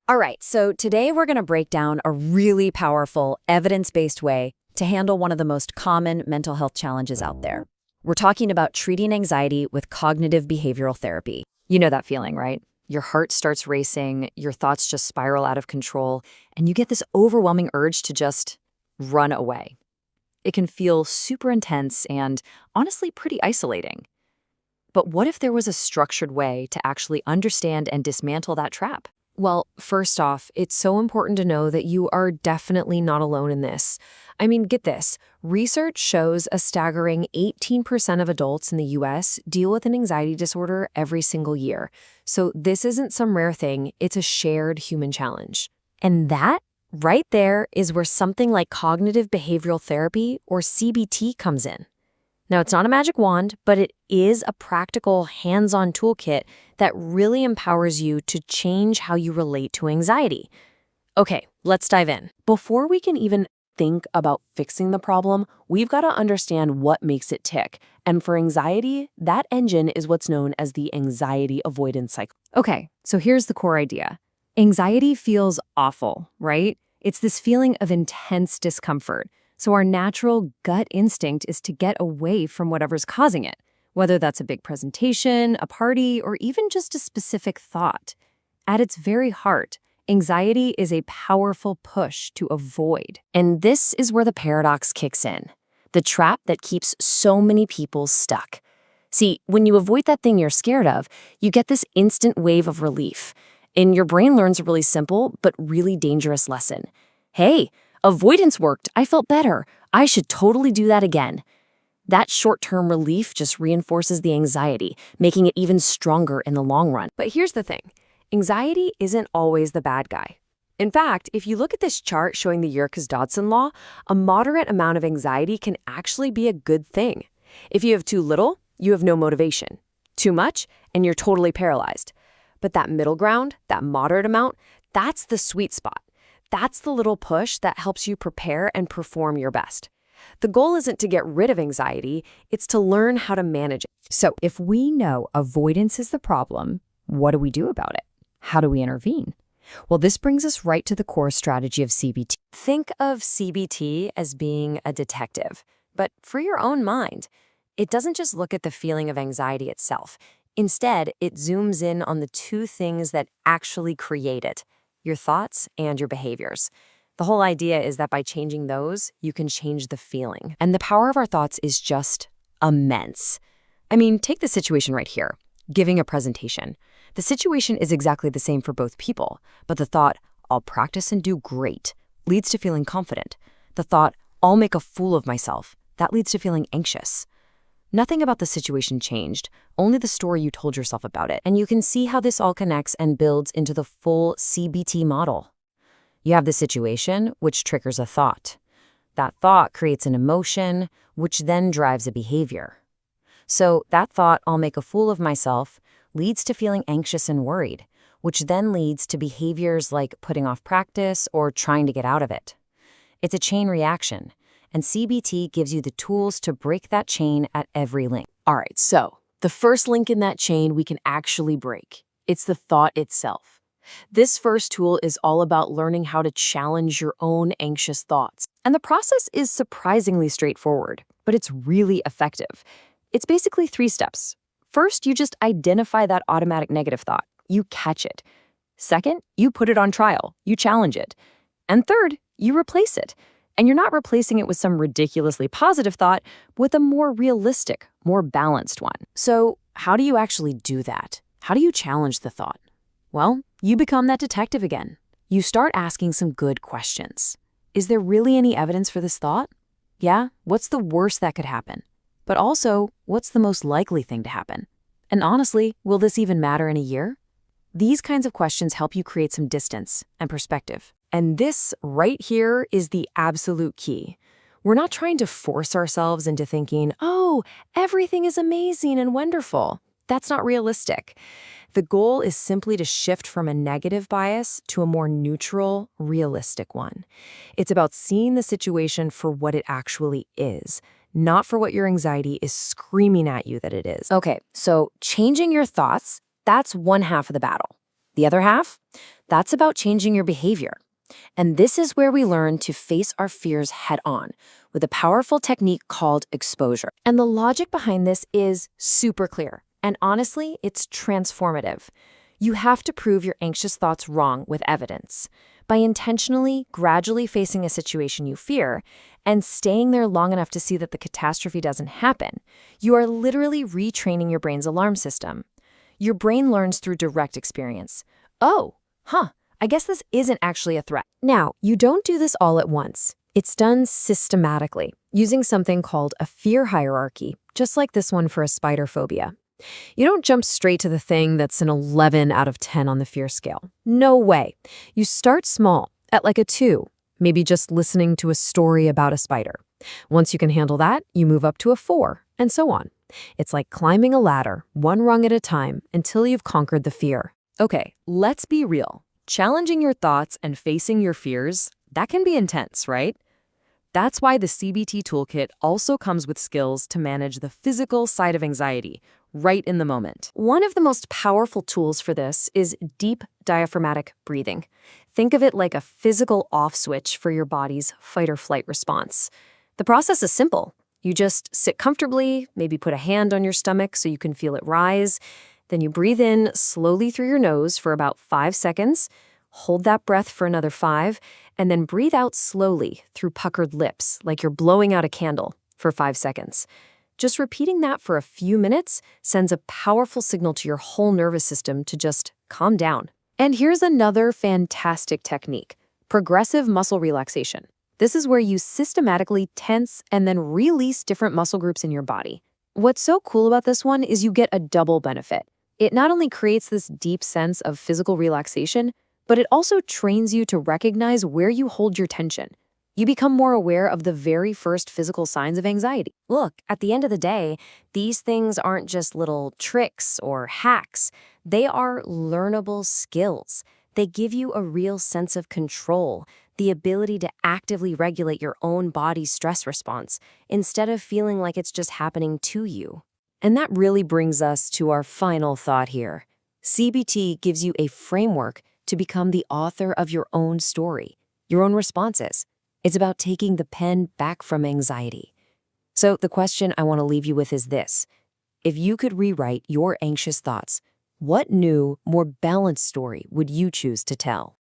All right, so today we're going to break down a really powerful, evidence-based way to handle one of the most common mental health challenges out there. We're talking about treating anxiety with cognitive behavioral therapy. You know that feeling, right? Your heart starts racing, your thoughts just spiral out of control, and you get this overwhelming urge to just run away. It can feel super intense and honestly pretty isolating. But what if there was a structured way to actually understand and dismantle that trap? Well, first off, it's so important to know that you are definitely not alone in this. I mean, get this. Research shows a staggering 18% of adults in the US deal with an anxiety disorder every single year. So this isn't some rare thing, it's a shared human challenge. And that, right there, is where something like cognitive behavioral therapy, or CBT, comes in. Now, it's not a magic wand, but it is a practical, hands-on toolkit that really empowers you to change how you relate to anxiety. Okay, let's dive in. Before we can even think about fixing the problem, we've got to understand what makes it tick. And for anxiety, that engine is what's known as the anxiety avoidance cycle. Okay, so here's the core idea. Anxiety feels awful, right? It's this feeling of intense discomfort. So our natural gut instinct is to get away from whatever's causing it, whether that's a big presentation, a party, or even just a specific thought. At its very heart, anxiety is a powerful push to avoid. And this is where the paradox kicks in, the trap that keeps so many people stuck. See, when you avoid that thing you're scared of, you get this instant wave of relief. And your brain learns a really simple but really dangerous lesson. Hey, avoidance worked. I felt better. I should totally do that again. That short-term relief just reinforces the anxiety, making it even stronger in the long run. But here's the thing. Anxiety isn't always the bad guy. In fact, if you look at this chart showing the Yerkes-Dodson law, a moderate amount of anxiety can actually be a good thing. If you have too little, you have no motivation. Too much, and you're totally paralyzed. But that middle ground, that moderate amount, that's the sweet spot. That's the little push that helps you prepare and perform your best. The goal isn't to get rid of anxiety, it's to learn how to manage it. So if we know avoidance is the problem, what do we do about it? How do we intervene? Well, this brings us right to the core strategy of CBT. Think of CBT as being a detective, but for your own mind. It doesn't just look at the feeling of anxiety itself. Instead, it zooms in on the two things that actually create it: your thoughts and your behaviors. The whole idea is that by changing those, you can change the feeling. And the power of our thoughts is just immense. I mean, take the situation right here, giving a presentation. The situation is exactly the same for both people, but the thought, "I'll practice and do great," leads to feeling confident. The thought, "I'll make a fool of myself," that leads to feeling anxious. Nothing about the situation changed, only the story you told yourself about it. And you can see how this all connects and builds into the full CBT model. You have the situation, which triggers a thought. That thought creates an emotion, which then drives a behavior. So that thought, "I'll make a fool of myself," leads to feeling anxious and worried, which then leads to behaviors like putting off practice or trying to get out of it. It's a chain reaction. And CBT gives you the tools to break that chain at every link. All right, so the first link in that chain we can actually break. It's the thought itself. This first tool is all about learning how to challenge your own anxious thoughts. And the process is surprisingly straightforward, but it's really effective. It's basically 3 steps. First, you just identify that automatic negative thought. You catch it. Second, you put it on trial. You challenge it. And third, you replace it. And you're not replacing it with some ridiculously positive thought, but with a more realistic, more balanced one. So how do you actually do that? How do you challenge the thought? Well, you become that detective again. You start asking some good questions. Is there really any evidence for this thought? Yeah, what's the worst that could happen? But also, what's the most likely thing to happen? And honestly, will this even matter in a year? These kinds of questions help you create some distance and perspective. And this right here is the absolute key. We're not trying to force ourselves into thinking, "Oh, everything is amazing and wonderful." That's not realistic. The goal is simply to shift from a negative bias to a more neutral, realistic one. It's about seeing the situation for what it actually is, not for what your anxiety is screaming at you that it is. Okay, so changing your thoughts, that's one half of the battle. The other half? That's about changing your behavior. And this is where we learn to face our fears head on with a powerful technique called exposure. And the logic behind this is super clear. And honestly, it's transformative. You have to prove your anxious thoughts wrong with evidence. By intentionally, gradually facing a situation you fear and staying there long enough to see that the catastrophe doesn't happen, you are literally retraining your brain's alarm system. Your brain learns through direct experience. I guess this isn't actually a threat. Now, you don't do this all at once. It's done systematically, using something called a fear hierarchy, just like this one for a spider phobia. You don't jump straight to the thing that's an 11 out of 10 on the fear scale. No way. You start small, at like a 2, maybe just listening to a story about a spider. Once you can handle that, you move up to a 4, and so on. It's like climbing a ladder, one rung at a time, until you've conquered the fear. Okay, let's be real. Challenging your thoughts and facing your fears, that can be intense, right? That's why the CBT toolkit also comes with skills to manage the physical side of anxiety, right in the moment. One of the most powerful tools for this is deep diaphragmatic breathing. Think of it like a physical off switch for your body's fight or flight response. The process is simple. You just sit comfortably, maybe put a hand on your stomach so you can feel it rise. Then you breathe in slowly through your nose for about 5 seconds, hold that breath for another 5, and then breathe out slowly through puckered lips, like you're blowing out a candle, for 5 seconds. Just repeating that for a few minutes sends a powerful signal to your whole nervous system to just calm down. And here's another fantastic technique: progressive muscle relaxation. This is where you systematically tense and then release different muscle groups in your body. What's so cool about this one is you get a double benefit. It not only creates this deep sense of physical relaxation, but it also trains you to recognize where you hold your tension. You become more aware of the very first physical signs of anxiety. Look, at the end of the day, these things aren't just little tricks or hacks. They are learnable skills. They give you a real sense of control, the ability to actively regulate your own body's stress response, instead of feeling like it's just happening to you. And that really brings us to our final thought here. CBT gives you a framework to become the author of your own story, your own responses. It's about taking the pen back from anxiety. So the question I want to leave you with is this: if you could rewrite your anxious thoughts, what new, more balanced story would you choose to tell?